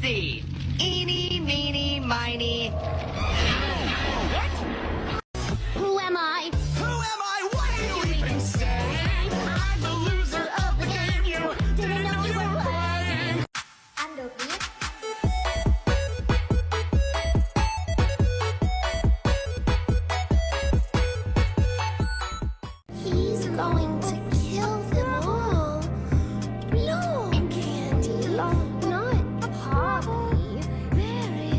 see. Eeny, meeny, miny. What? Who am I? Who am I? What are you even saying? I'm the loser of the game. You didn't know you were playing. I'm Dopey. He's going to kill them all. No, Candy. Not Poppy. Very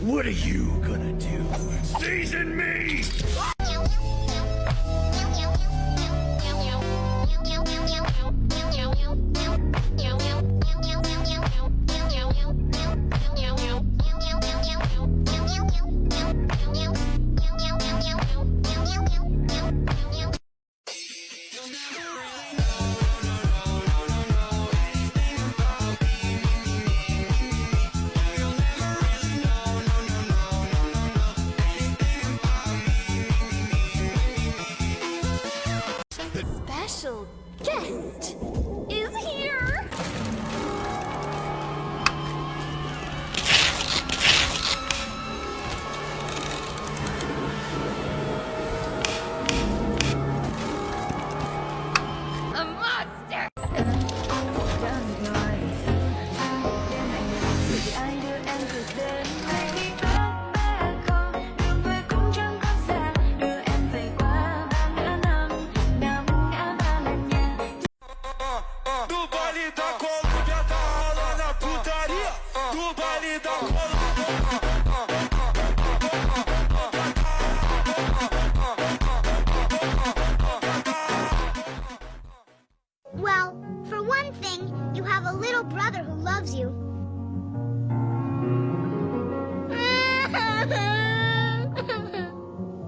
What are you gonna do? Season me! special guest is here. A monster! Well, for one thing, you have a little brother who loves you.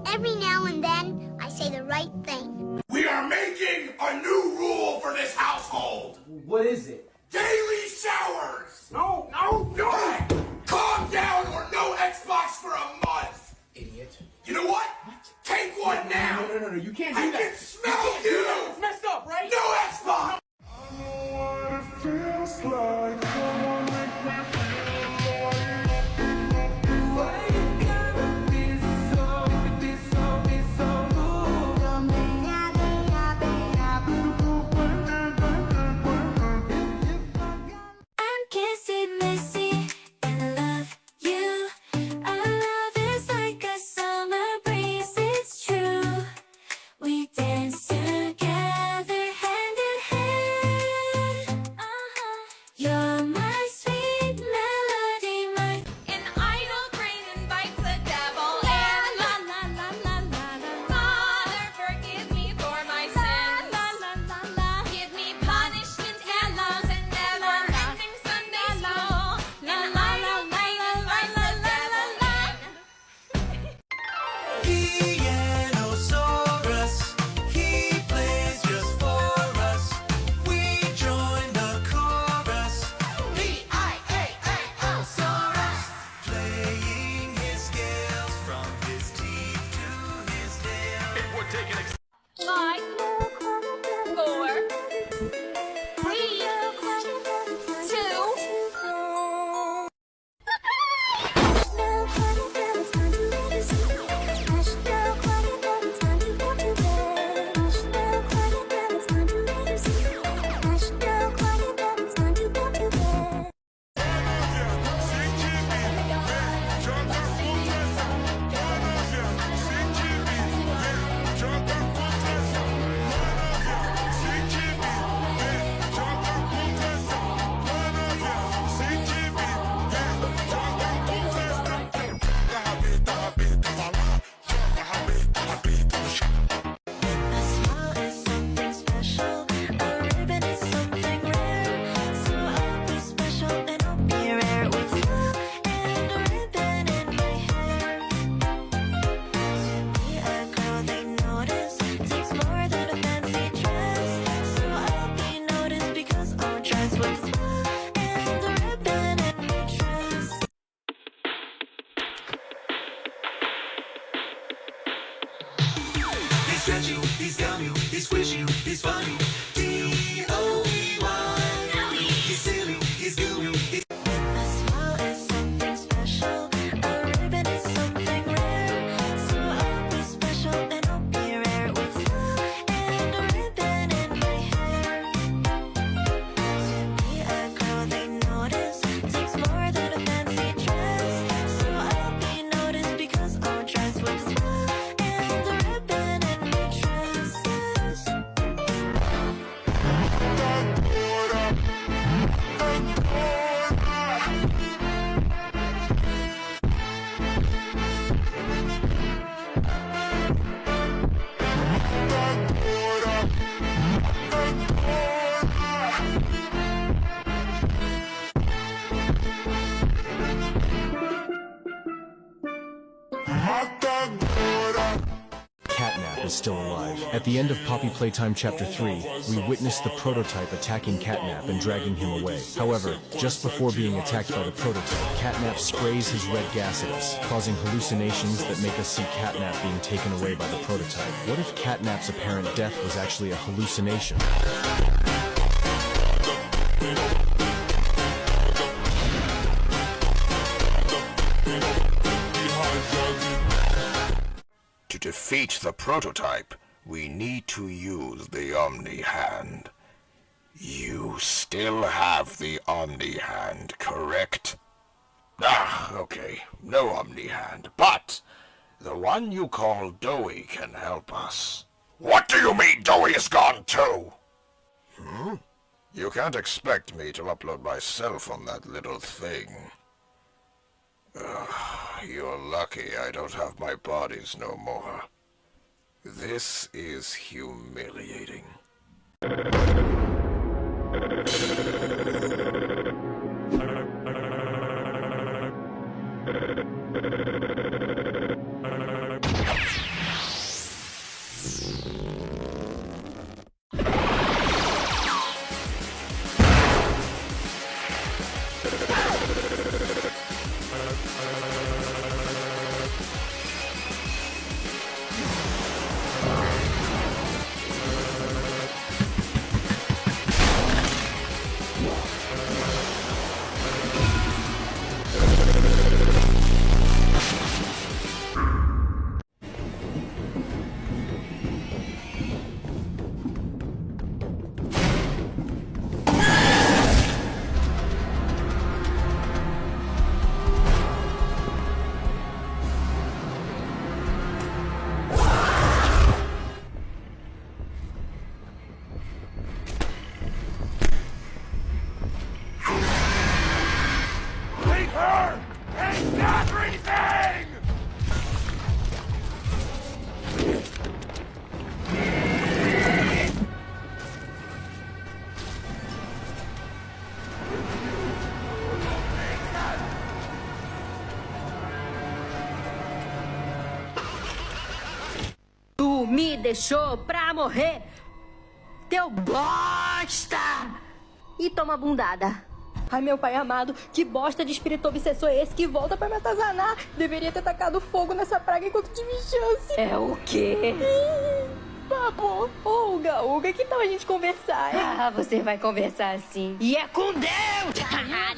Every now and then, I say the right thing. We are making a new rule for this household! What is it? Daily showers! No! Hey, calm down or no Xbox for a month! Idiot. You know what? Take one now! No, you can't do I that. can smell you! It's messed up, right? No Xbox! I know what it feels like. he's squishy, he's funny. D-O-E-Y. He's silly, he's gooey, he's... A smile is something special. A ribbon is something rare. So I'll be special and I'll be rare with smile and a ribbon in my hair. To be a girl they notice takes more than a fancy dress. So I'll be noticed because I'll dress with smile and a ribbon in my dresses. Catnap is still alive. At the end of Poppy Playtime Chapter 3, we witness the prototype attacking Catnap and dragging him away. However, just before being attacked by the prototype, Catnap sprays his red gas at us, causing hallucinations that make us see Catnap being taken away by the prototype. What if Catnap's apparent death was actually a hallucination? To defeat the prototype, we need to use the Omni Hand. You still have the Omni Hand, correct? Ah, okay, no Omni Hand, but the one you call Doughy can help us. What do you mean Doughy is gone too? You can't expect me to upload myself on that little thing. You're lucky I don't have my bodies no more. This is humiliating. Tu me deixou pra morrer, teu bosta! E toma bundada. Ai, meu pai amado, que bosta de espírito obsessor é esse que volta pra me atazanar? Deveria ter tacado fogo nessa praga enquanto tive chance. É o quê? Papo, Olga, que tal a gente conversar, hein? Ah, você vai conversar assim. E é com Deus!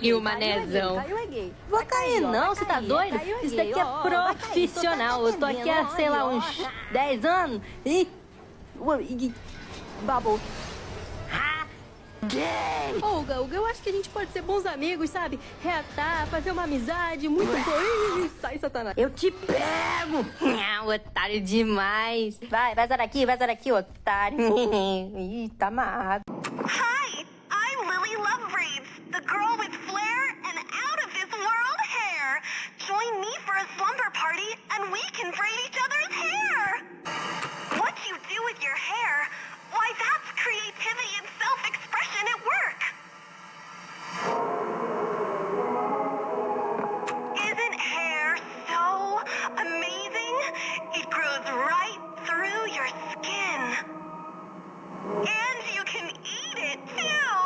E o manezão. Caiu é gay. Vou cair não, você tá doido? Isso daqui é profissional. Eu tô aqui há, sei lá, uns 10 anos. Bubble. Gay! Olga, eu acho que a gente pode ser bons amigos, sabe? Reatar, fazer uma amizade muito boa. Ih, sai, Satanás. Eu te pego! Otário demais. Vai, vaza daqui, otário. Ih, tá amarrado. Hi, I'm Lily Lovebraids, the girl with flair and out-of-this-world hair. Join me for a slumber party and we can braid each other's hair. What you do with your hair, why that's creativity and self-expression at work. Isn't hair so amazing? It grows right through your skin. And you can eat it, too!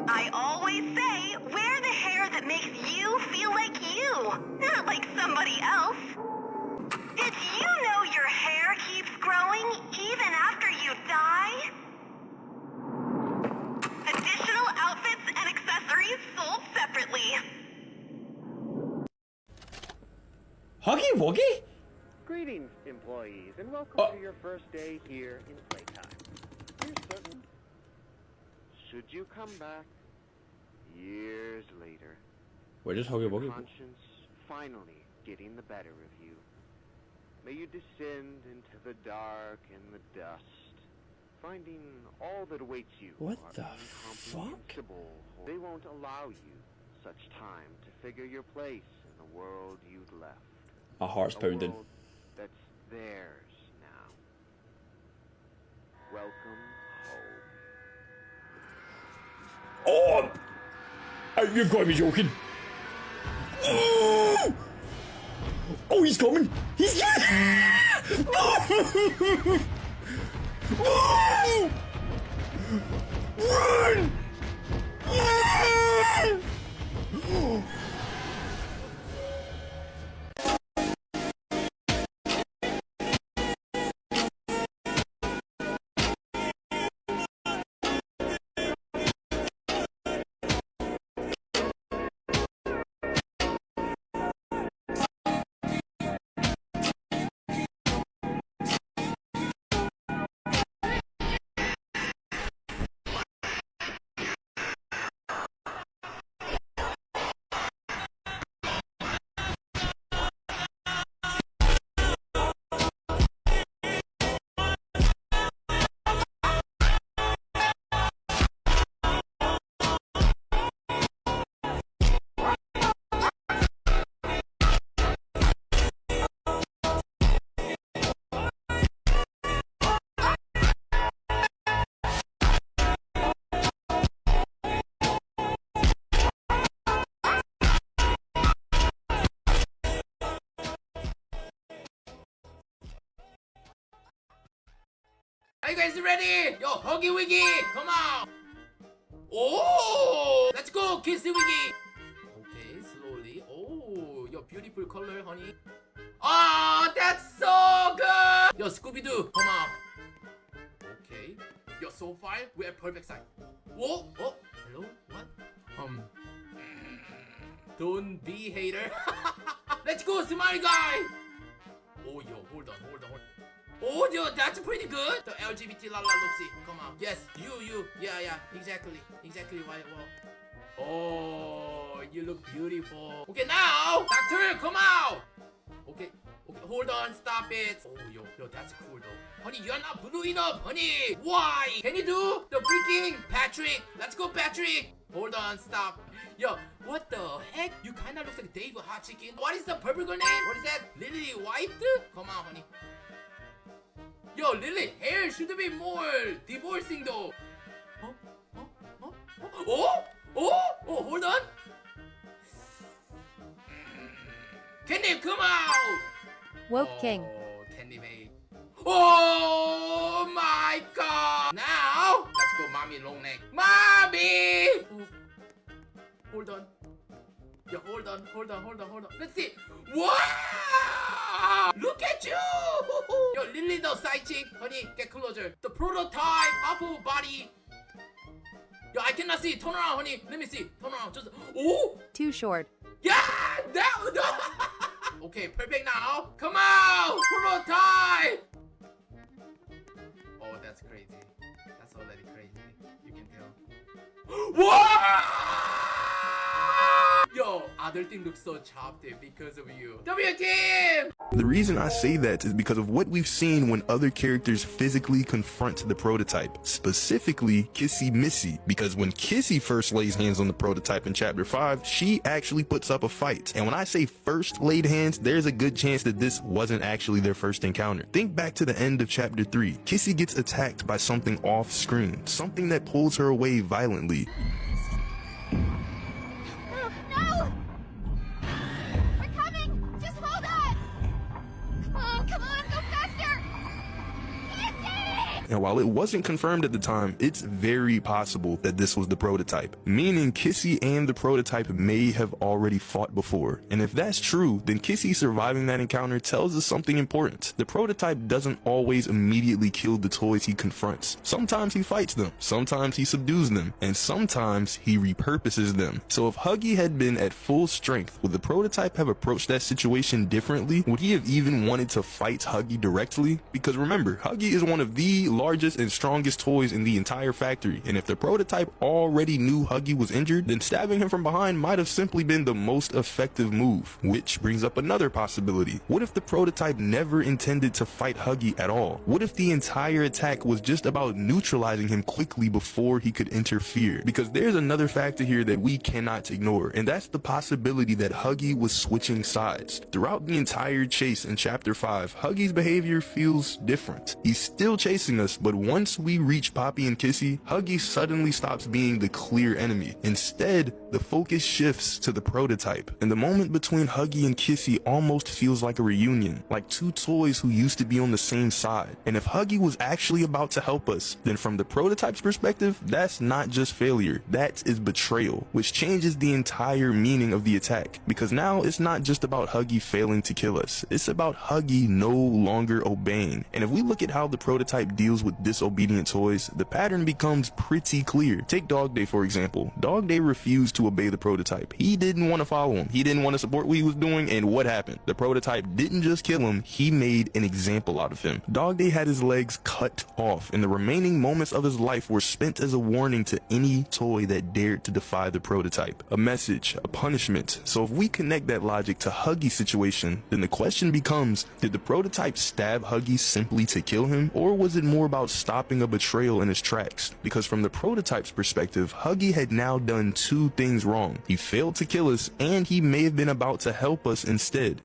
I always say, wear the hair that makes you feel like you, not like somebody else. It's Huggy Wuggy? Greetings, employees, and welcome to your first day here in Playtime. You're certain, should you come back years later, Where does Huggy your Wuggy go? conscience finally getting the better of you, may you descend into the dark and the dust, finding all that awaits you. What are the fuck? incomprehensible. They won't allow you such time to figure your place in the world you'd left. My heart's A pounding. world that's theirs now. Welcome home. Oh! You've got to be joking. Oh! Oh, he's coming! He's coming! Oh! Run! Run! Are you guys ready? Yo, Huggy Wuggy, come on! Oh, let's go, Kissy Wiggy. Okay, slowly. Oh, your beautiful color, honey. Oh, that's so good. Yo, Scooby Doo, come on. Okay. Yo, so far we're perfect side. Oh, oh, hello, what? Don't be hater. Let's go, Smiley Guy. Oh, yo, hold on. Oh, yo, that's pretty good. The LGBT la la loopsy. Come on. Yes, you. Yeah, exactly. Why? Oh, you look beautiful. Okay, now, doctor, come out. Okay, hold on, stop it. Oh, yo, that's cool though. Honey, you're not blue enough, honey. Why? Can you do the freaking Patrick? Let's go, Patrick. Hold on, stop. Yo, what the heck? You kinda look like Dave with Hot Chicken. What is the purple girl name? What is that? Lily White? Come on, honey. Yo, Lily, hair should be more divorcing though. Oh, hold on. Candy, come out. Woke King. Oh, Candy babe. Oh my god. Now, let's go, mommy long neck. Mommy. Oh, hold on. Yo, hold on. Let's see. Wow! Look at you! Yo, Lily the side chick. Honey, get closer. The prototype upper body. Yo, I cannot see. Turn around, honey. Let me see. Turn around. Just. Oh! Too short. Yeah! That. Okay, perfect now. Come on! Prototype! Oh, that's crazy. That's already crazy. You can tell. What? Yo, other thing looks so chopped because of you. W team! The reason I say that is because of what we've seen when other characters physically confront the prototype, specifically Kissy Missy, because when Kissy first lays hands on the prototype in chapter 5, she actually puts up a fight. And when I say first laid hands, there's a good chance that this wasn't actually their first encounter. Think back to the end of chapter 3. Kissy gets attacked by something off screen, something that pulls her away violently. No! We're coming! Just hold on! Come on, go faster! Kissy! And while it wasn't confirmed at the time, it's very possible that this was the prototype, meaning Kissy and the prototype may have already fought before. And if that's true, then Kissy surviving that encounter tells us something important. The prototype doesn't always immediately kill the toys he confronts. Sometimes he fights them, sometimes he subdues them, and sometimes he repurposes them. So if Huggy had been at full strength, would the prototype have approached that situation differently? Would he have even wanted to fight Huggy directly? Because remember, Huggy is one of the largest and strongest toys in the entire factory, and if the prototype already knew Huggy was injured, then stabbing him from behind might have simply been the most effective move. Which brings up another possibility. What if the prototype never intended to fight Huggy at all? What if the entire attack was just about neutralizing him quickly before he could interfere? Because there's another factor here that we cannot ignore, and that's the possibility that Huggy was switching sides. Throughout the entire chase in chapter 5, Huggy's behavior feels different. He's still chasing us, but once we reach Poppy and Kissy, Huggy suddenly stops being the clear enemy. Instead, the focus shifts to the prototype, and the moment between Huggy and Kissy almost feels like a reunion, like two toys who used to be on the same side. And if Huggy was actually about to help us, then from the prototype's perspective, that's not just failure, that is betrayal, which changes the entire meaning of the attack, because now it's not just about Huggy failing to kill us, it's about Huggy no longer obeying. And if we look at how the prototype deals with disobedient toys, the pattern becomes pretty clear. Take Dog Day for example. Dog Day refused to obey the prototype. He didn't want to follow him, he didn't want to support what he was doing, and what happened? The prototype didn't just kill him, he made an example out of him. Dog Day had his legs cut off, and the remaining moments of his life were spent as a warning to any toy that dared to defy the prototype. A message, a punishment. So if we connect that logic to Huggy's situation, then the question becomes, did the prototype stab Huggy simply to kill him, or was it more about stopping a betrayal in his tracks? Because from the prototype's perspective, Huggy had now done two things wrong. He failed to kill us, and he may have been about to help us instead.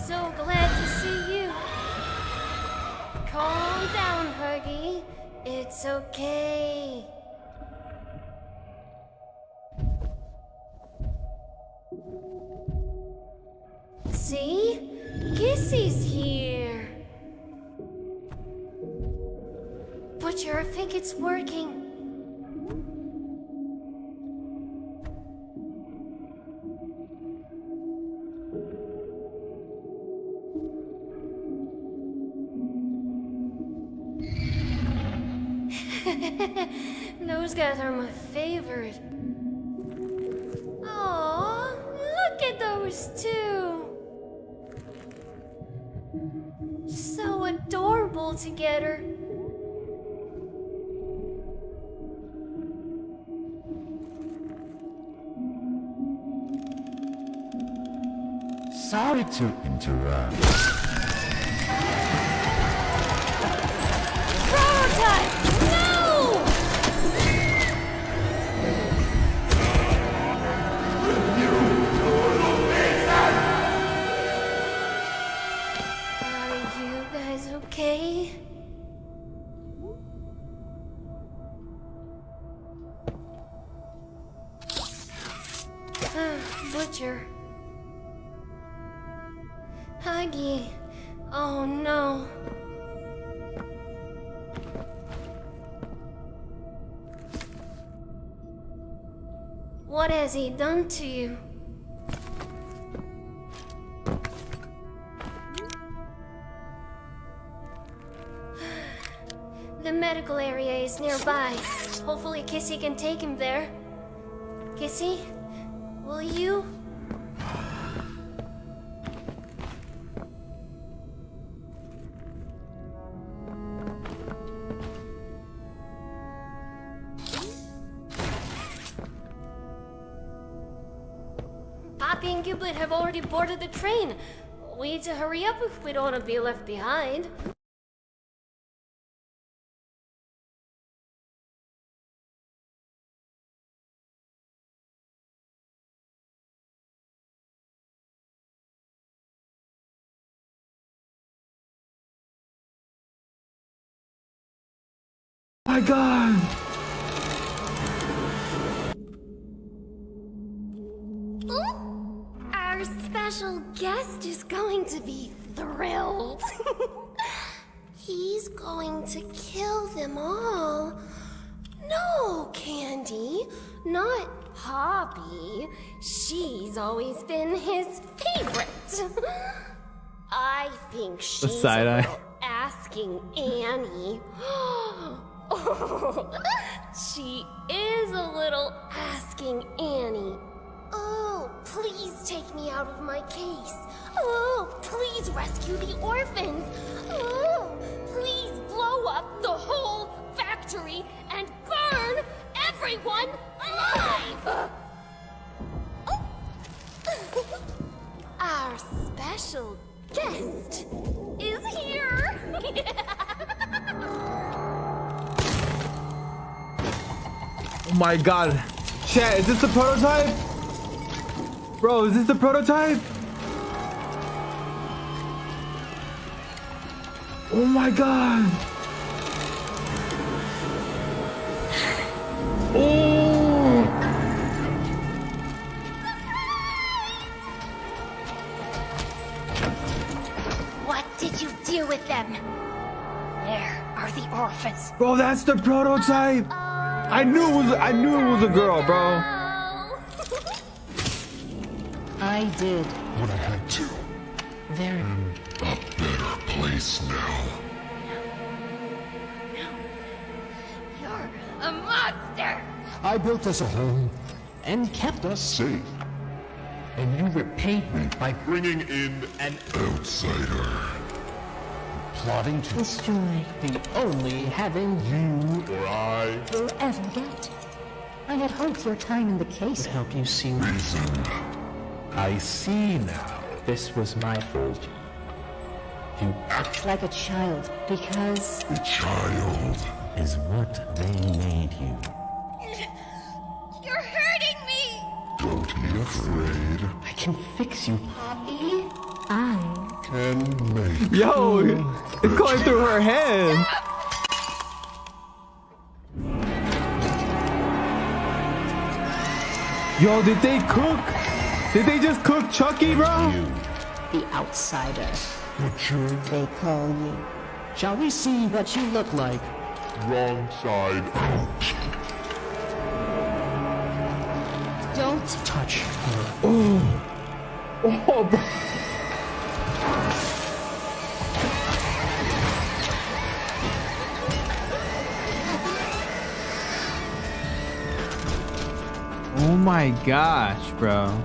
So glad to see you. Calm down, Huggy. It's okay. See? Kissy's here. Butcher, I think it's working. Those guys are my favorite. Aww, look at those two. So adorable together. Sorry to interrupt. Prototype! No! Are you guys okay? Butcher. Huggy. Oh no. What has he done to you? The medical area is nearby. Hopefully Kissy can take him there. Kissy, will you? Poppy and Giblet have already boarded the train. We need to hurry up if we don't want to be left behind. My God! Our special guest is going to be thrilled. He's going to kill them all. No, Candy, not Poppy. She's always been his favorite. I think she's side eye. asking Annie. She is a little asking Annie. Oh, please take me out of my case. Oh, please rescue the orphans. Oh, please blow up the whole factory and burn everyone alive. Our special guest is here. Oh my God. Chat, is this the prototype? Bro, is this the prototype? Oh my God. Oh. What did you do with them? Where are the orphans? Bro, that's the prototype. I knew it was a girl, bro. I did. What I had to. Very. A better place now. You're a monster! I built us a home And kept us. safe. And you repaid me by bringing in an outsider. Plotting to Destroy the only heaven you or I will ever get. I had hoped your time in the case would help you see reason. I see now. this was my fault. You act Like a child, because a child. Is what they made you. You're hurting me! Don't be afraid. I can fix you. Poppy? I Can make Yo, it's going through her head. Yo, did they cook? Did they just cook Chucky, bro? the outsider. butcher. They call you. Shall we see what you look like? Wrong side out. Don't touch her. Oh, bro. Oh my gosh, bro.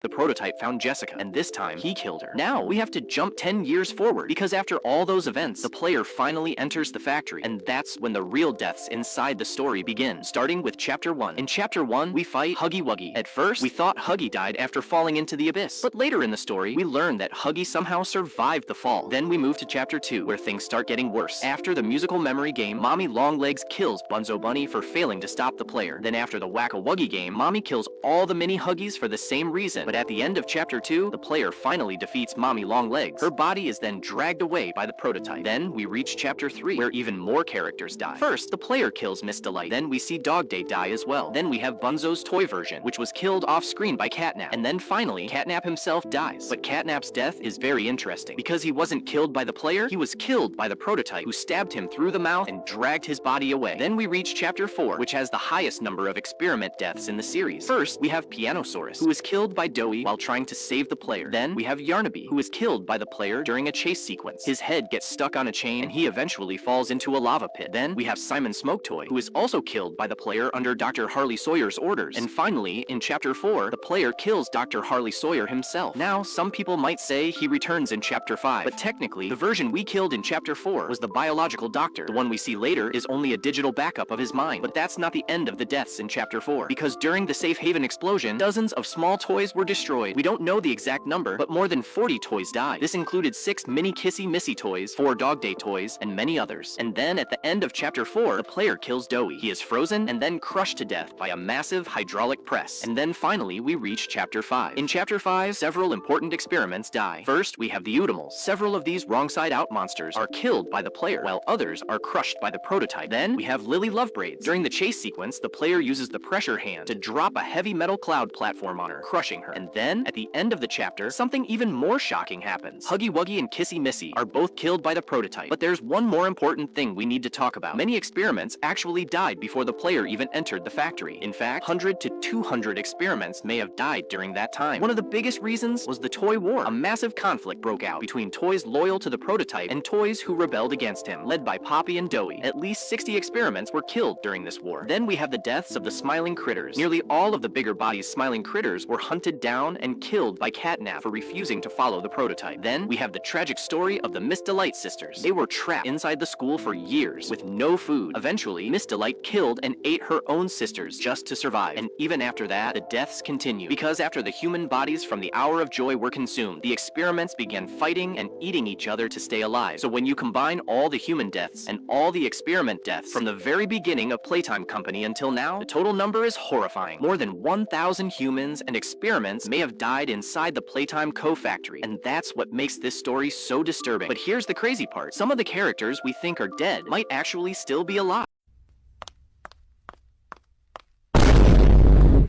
The prototype found Jessica, and this time, he killed her. Now, we have to jump 10 years forward, because after all those events, the player finally enters the factory, and that's when the real deaths inside the story begin, starting with Chapter 1. In Chapter 1, we fight Huggy Wuggy. At first, we thought Huggy died after falling into the abyss, but later in the story, we learn that Huggy somehow survived the fall. Then we move to Chapter 2, where things start getting worse. After the musical memory game, Mommy Longlegs kills Bunzo Bunny for failing to stop the player. Then after the Whack-A-Wuggy game, Mommy kills all the mini Huggies for the same reason, but at the end of Chapter 2, the player finally defeats Mommy Longlegs. Her body is then dragged away by the prototype. Then we reach Chapter 3, where even more characters die. First, the player kills Miss Delight. Then we see Dog Day die as well. Then we have Bunzo's toy version, which was killed off-screen by Catnap. And then finally, Catnap himself dies. But Catnap's death is very interesting, because he wasn't killed by the player, he was killed by the prototype, who stabbed him through the mouth and dragged his body away. Then we reach Chapter 4, which has the highest number of experiment deaths in the series. First, we have Pianosaurus, who was killed by Doughy while trying to save the player. Then we have Yarnaby, who is killed by the player during a chase sequence. His head gets stuck on a chain and he eventually falls into a lava pit. Then we have Simon Smoketoy, who is also killed by the player under Dr. Harley Sawyer's orders. And finally, in Chapter 4, the player kills Dr. Harley Sawyer himself. Now, some people might say he returns in Chapter 5, but technically, the version we killed in Chapter 4 was the biological doctor. The one we see later is only a digital backup of his mind. But that's not the end of the deaths in Chapter 4, because during the Safe Haven explosion, dozens of small toys were destroyed. We don't know the exact number, but more than 40 toys died. This included 6 mini Kissy Missy toys, 4 Dog Day toys, and many others. And then at the end of Chapter 4, the player kills Doughy. He is frozen and then crushed to death by a massive hydraulic press. And then finally, we reach Chapter 5. In Chapter 5, several important experiments die. First, we have the Eutimals. Several of these wrong-side-out monsters are killed by the player, while others are crushed by the prototype. Then, we have Lily Lovebraids. During the chase sequence, the player uses the pressure hand to drop a heavy metal cloud platform on her, crushing her. And then, at the end of the chapter, something even more shocking happens. Huggy Wuggy and Kissy Missy are both killed by the prototype. But there's one more important thing we need to talk about. Many experiments actually died before the player even entered the factory. In fact, 100 to 200 experiments may have died during that time. One of the biggest reasons was the toy war. A massive conflict broke out between toys loyal to the prototype and toys who rebelled against him, led by Poppy and Doughy. At least 60 experiments were killed during this war. Then we have the deaths of the smiling critters. Nearly all of the bigger body's smiling critters were hunted down and killed by Catnap for refusing to follow the prototype. Then we have the tragic story of the Miss Delight sisters. They were trapped inside the school for years with no food. Eventually, Miss Delight killed and ate her own sisters just to survive. And even after that, the deaths continued. Because after the human bodies from the Hour of Joy were consumed, the experiments began fighting and eating each other to stay alive. So when you combine all the human deaths and all the experiment deaths from the very beginning of Playtime Company until now, the total number is horrifying. More than 1,000 humans and experiments may have died inside the Playtime Co-Factory, and that's what makes this story so disturbing. But here's the crazy part. Some of the characters we think are dead might actually still be alive.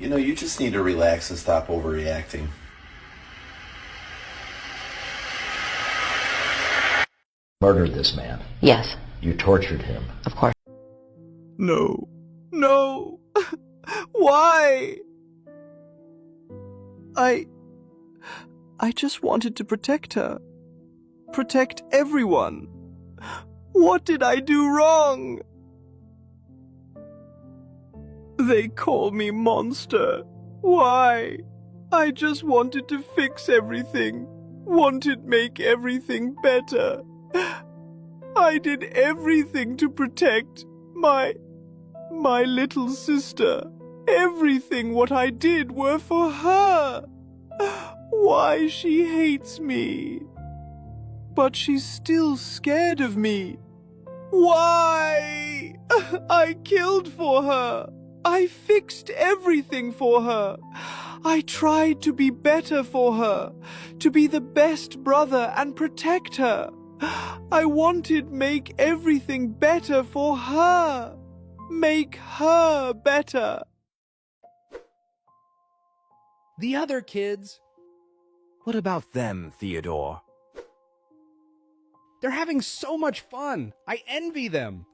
You know, you just need to relax and stop overreacting. Murdered this man. Yes, You tortured him. of course. No. No. Why? I just wanted to protect her. Protect everyone. What did I do wrong? They call me monster. Why? I just wanted to fix everything. Wanted make everything better. I did everything to protect my little sister. Everything what I did were for her. Why she hates me. But she's still scared of me. Why? I killed for her. I fixed everything for her. I tried to be better for her, to be the best brother and protect her. I wanted make everything better for her. Make her better. The other kids. What about them, Theodore? They're having so much fun. I envy them.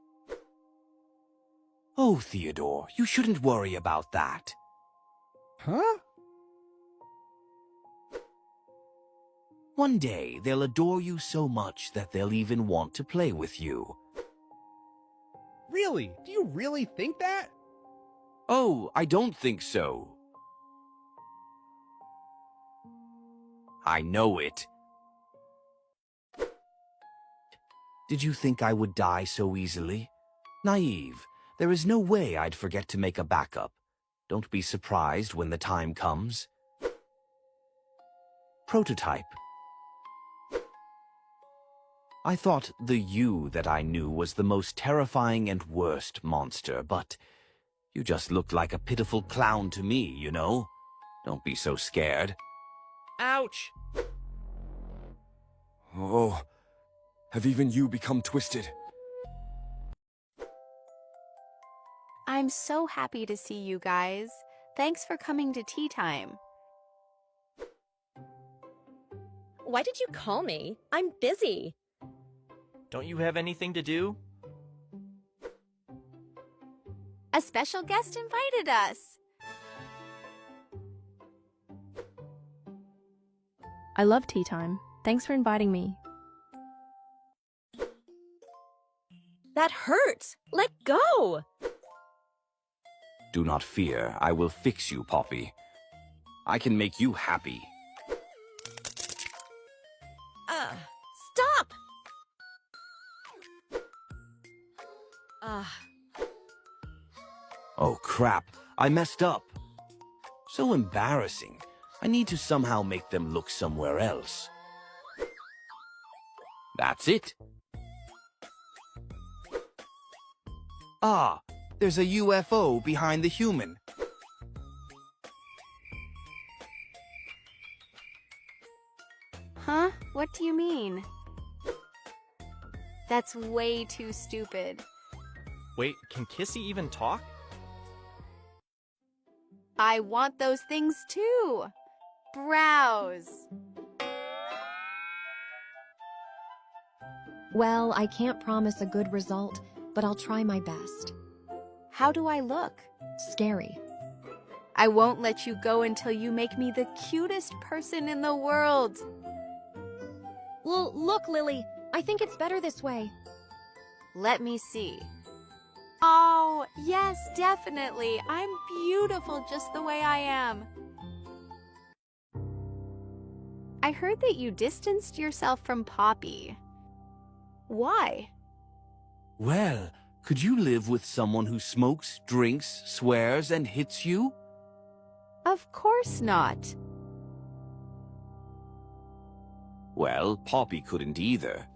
Oh, Theodore, you shouldn't worry about that. Huh? One day, they'll adore you so much that they'll even want to play with you. Really? Do you really think that? Oh, I don't think so. I know it. Did you think I would die so easily? Naive. There is no way I'd forget to make a backup. Don't be surprised when the time comes. Prototype. I thought the you that I knew was the most terrifying and worst monster, but you just looked like a pitiful clown to me, you know? Don't be so scared. Ouch! Oh, have even you become twisted? I'm so happy to see you guys. Thanks for coming to tea time. Why did you call me? I'm busy. Don't you have anything to do? A special guest invited us. I love tea time. Thanks for inviting me. That hurts! Let go! Do not fear, I will fix you, Poppy. I can make you happy. Stop! Oh crap, I messed up. So embarrassing. I need to somehow make them look somewhere else. That's it. Ah, there's a UFO behind the human. Huh? What do you mean? That's way too stupid. Wait, can Kissy even talk? I want those things too. Browse. Well, I can't promise a good result, but I'll try my best. How do I look? Scary. I won't let you go until you make me the cutest person in the world. Well, look, Lily. I think it's better this way. Let me see. Oh, yes, definitely. I'm beautiful just the way I am. I heard that you distanced yourself from Poppy. Why? Well, could you live with someone who smokes, drinks, swears, and hits you? Of course not. Well, Poppy couldn't either.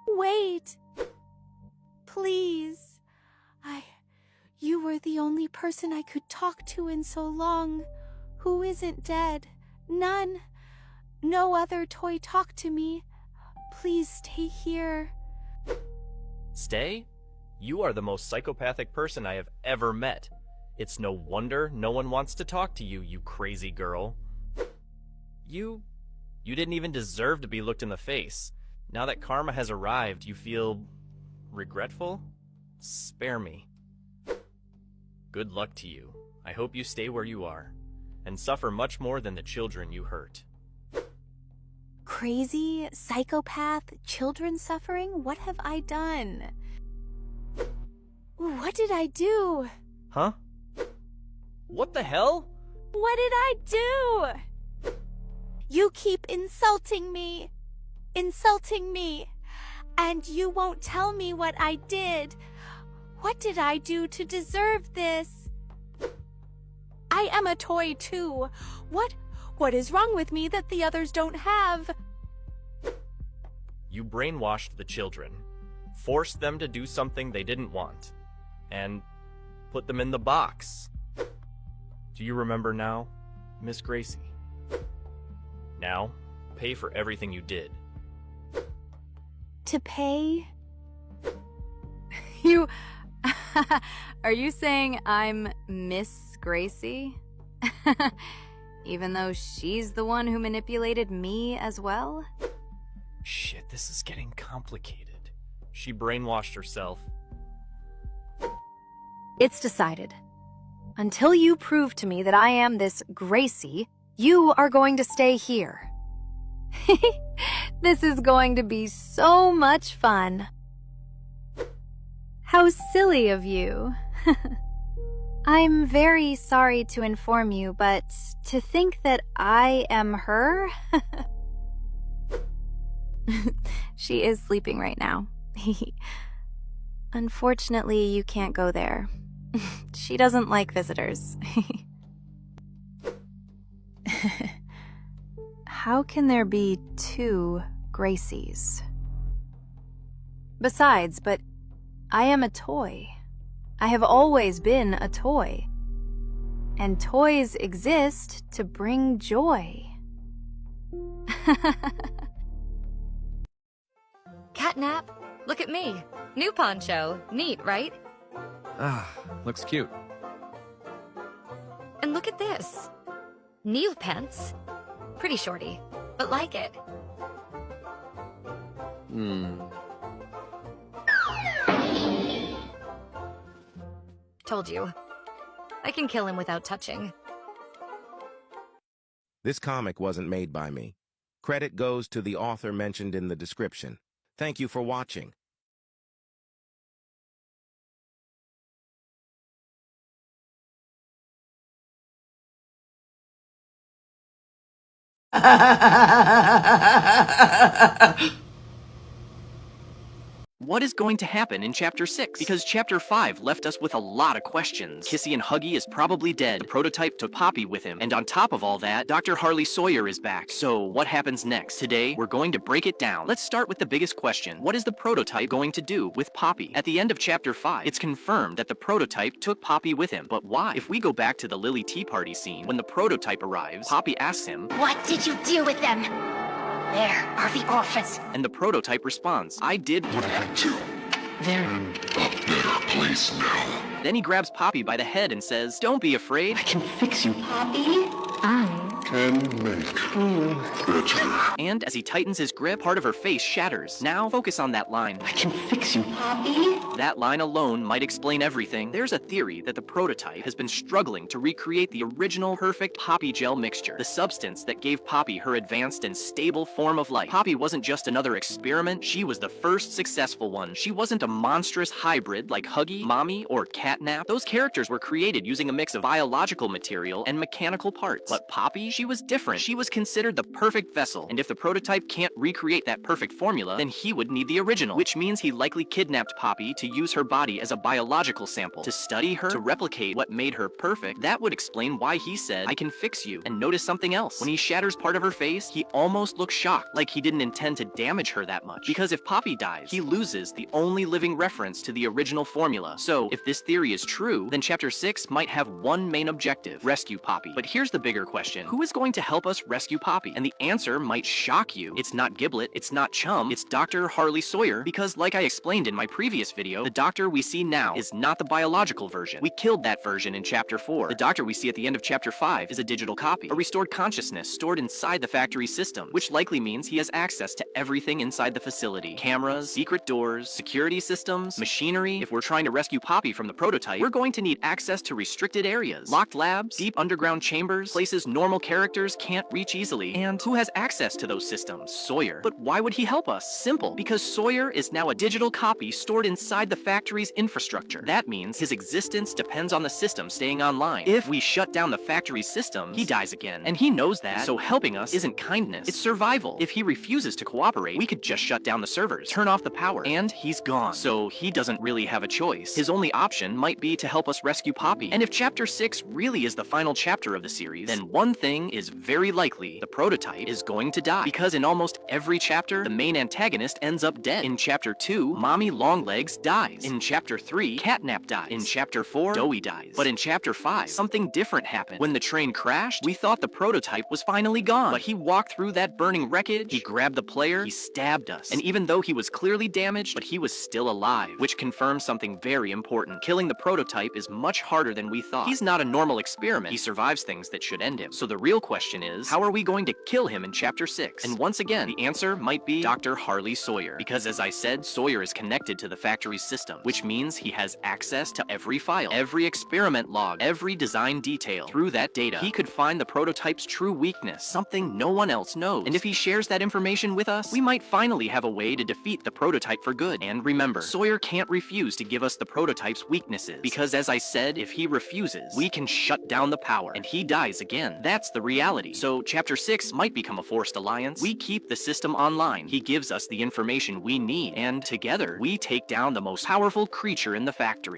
Wait. Please. You were the only person I could talk to in so long. Who isn't dead? None. No other toy talked to me. Please stay here. Stay? You are the most psychopathic person I have ever met. It's no wonder no one wants to talk to you, you crazy girl. You didn't even deserve to be looked in the face. Now that karma has arrived, you feel regretful? Spare me. Good luck to you. I hope you stay where you are, and suffer much more than the children you hurt. Crazy, psychopath, children suffering? What have I done? What did I do? Huh? What the hell? What did I do? You keep insulting me. Insulting me. And you won't tell me what I did. What did I do to deserve this? I am a toy too. What is wrong with me that the others don't have? You brainwashed the children, forced them to do something they didn't want, and put them in the box. Do you remember now, Miss Gracie? Now, pay for everything you did. To pay? Are you saying I'm Miss Gracie? Even though she's the one who manipulated me as well? Shit, this is getting complicated. She brainwashed herself. It's decided. Until you prove to me that I am this Gracie, you are going to stay here. This is going to be so much fun. How silly of you. I'm very sorry to inform you, but to think that I am her? She is sleeping right now. Unfortunately, you can't go there. She doesn't like visitors. How can there be two Gracies? Besides, but I am a toy. I have always been a toy. And toys exist to bring joy. Catnap, look at me. New poncho. Neat, right? Ah, looks cute. And look at this. Neil pants. Pretty shorty, but like it. told you. I can kill him without touching. This comic wasn't made by me. Credit goes to the author mentioned in the description. Thank you for watching. What is going to happen in Chapter 6? Because Chapter 5 left us with a lot of questions. Kissy and Huggy is probably dead, the prototype took Poppy with him, and on top of all that, Dr. Harley Sawyer is back. So, what happens next? Today, we're going to break it down. Let's start with the biggest question. What is the prototype going to do with Poppy? At the end of Chapter 5, it's confirmed that the prototype took Poppy with him. But why? If we go back to the Lily Tea Party scene, when the prototype arrives, Poppy asks him, What did you do with them? Where are the orphans? and the prototype responds, I did what I had to. They're in a better place now. Then he grabs Poppy by the head and says, don't be afraid. I can fix you, Poppy. Can make you better. And as he tightens his grip, part of her face shatters. Now focus on that line. I can fix you, Poppy. That line alone might explain everything. There's a theory that the prototype has been struggling to recreate the original perfect Poppy gel mixture, the substance that gave Poppy her advanced and stable form of life. Poppy wasn't just another experiment, she was the first successful one. She wasn't a monstrous hybrid like Huggy, Mommy, or Catnap. Those characters were created using a mix of biological material and mechanical parts. But Poppy, she was different. She was considered the perfect vessel, and if the prototype can't recreate that perfect formula, then he would need the original, which means he likely kidnapped Poppy to use her body as a biological sample, to study her, to replicate what made her perfect. That would explain why he said, I can fix you. And notice something else. When he shatters part of her face, he almost looks shocked, like he didn't intend to damage her that much. Because if Poppy dies, he loses the only living reference to the original formula. So, if this theory is true, then Chapter 6 might have one main objective, rescue Poppy. But here's the bigger question. Who is going to help us rescue Poppy? And the answer might shock you. It's not Giblet, it's not Chum, it's Dr. Harley Sawyer, because like I explained in my previous video, the doctor we see now is not the biological version. We killed that version in Chapter 4. The doctor we see at the end of Chapter 5 is a digital copy, a restored consciousness stored inside the factory system, which likely means he has access to everything inside the facility. Cameras, secret doors, security systems, machinery. If we're trying to rescue Poppy from the prototype, we're going to need access to restricted areas, locked labs, deep underground chambers, places normal characters can't reach easily. And who has access to those systems? Sawyer. But why would he help us? Simple. Because Sawyer is now a digital copy stored inside the factory's infrastructure. That means his existence depends on the system staying online. If we shut down the factory's systems, he dies again. And he knows that, so helping us isn't kindness, it's survival. If he refuses to cooperate, we could just shut down the servers, turn off the power, and he's gone. So he doesn't really have a choice. His only option might be to help us rescue Poppy. And if Chapter 6 really is the final chapter of the series, then one thing is very likely: the prototype is going to die. Because in almost every chapter, the main antagonist ends up dead. In Chapter 2, Mommy Longlegs dies. In Chapter 3, Catnap dies. In Chapter 4, Doughy dies. But in Chapter 5, something different happened. When the train crashed, we thought the prototype was finally gone. But he walked through that burning wreckage, he grabbed the player, he stabbed us. And even though he was clearly damaged, but he was still alive, which confirms something very important. Killing the prototype is much harder than we thought. He's not a normal experiment. He survives things that should end him. So the real question is, how are we going to kill him in Chapter 6? And once again, the answer might be Dr. Harley Sawyer. Because as I said, Sawyer is connected to the factory's system, which means he has access to every file, every experiment log, every design detail. Through that data, he could find the prototype's true weakness, something no one else knows. And if he shares that information with us, we might finally have a way to defeat the prototype for good. And remember, Sawyer can't refuse to give us the prototype's weaknesses, because as I said, if he refuses, we can shut down the power, and he dies again. That's the reality. So Chapter 6 might become a forced alliance. We keep the system online. He gives us the information we need, and together, we take down the most powerful creature in the factory.